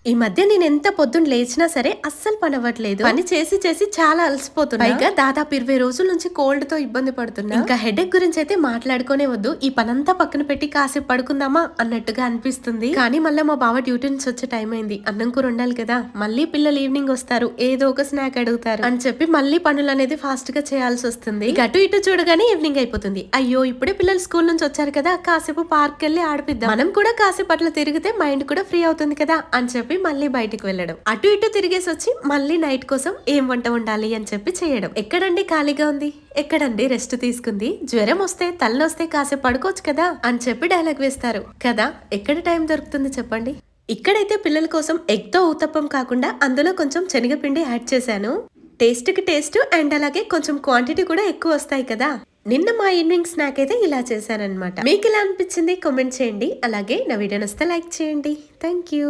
ఈ మధ్య నేను ఎంత పొద్దున్న లేచినా సరే అస్సలు పని అవ్వట్లేదు. పని చేసి చేసి చాలా అలసిపోతున్నా. పైగా దాదాపు 20 రోజుల నుంచి కోల్డ్ తో ఇబ్బంది పడుతున్నా. ఇంకా హెడేక్ గురించి అయితే మాట్లాడుకోనే వద్దు. ఈ పనంతా పక్కన పెట్టి కాసేపు పడుకుందామా అన్నట్టుగా అనిపిస్తుంది. కానీ మళ్ళీ మా బావ డ్యూటీ నుంచి వచ్చే టైం అయింది. అన్నం కూర ఉండాలి కదా. మళ్ళీ పిల్లలు ఈవినింగ్ వస్తారు, ఏదో ఒక స్నాక్ అడుగుతారు అని చెప్పి మళ్ళీ పనులు అనేది ఫాస్ట్ గా చేయాల్సి వస్తుంది. అటు ఇటు చూడగానే ఈవినింగ్ అయిపోతుంది. అయ్యో ఇప్పుడే పిల్లలు స్కూల్ నుంచి వచ్చారు కదా, కాసేపు పార్క్ వెళ్ళి ఆడిపిద్దాం, మనం కూడా కాసేపు అట్లా తిరిగితే మైండ్ కూడా ఫ్రీ అవుతుంది కదా అని చెప్పి మళ్ళీ బయటికి వెళ్ళడం. అటు ఇటు తిరిగేసి వచ్చి మళ్ళీ నైట్ కోసం ఏం వంట ఉండాలి అని చెప్పి చేయడం. ఎక్కడండి ఖాళీగా ఉంది, ఎక్కడండి రెస్ట్ తీసుకుంది, జ్వరం వస్తే తలనొస్తే కాసేపు పడుకోవచ్చు కదా అని చెప్పి డైలాగ్ వేస్తారు కదా. ఎక్కడ టైం దొరుకుతుంది చెప్పండి. ఇక్కడైతే పిల్లల కోసం ఎగ్ తో ఊతప్పం కాకుండా అందులో కొంచెం శనగపిండి యాడ్ చేశాను. టేస్ట్ కి టేస్ట్ అండ్ అలాగే కొంచెం క్వాంటిటీ కూడా ఎక్కువ వస్తాయి కదా. నిన్న మా ఈవినింగ్ స్నాక్ అయితే ఇలా చేశానన్నమాట. మీకు ఇలా అనిపించింది కామెంట్ చేయండి. అలాగే నా వీడియో నచ్చితే లైక్ చేయండి. Thank you.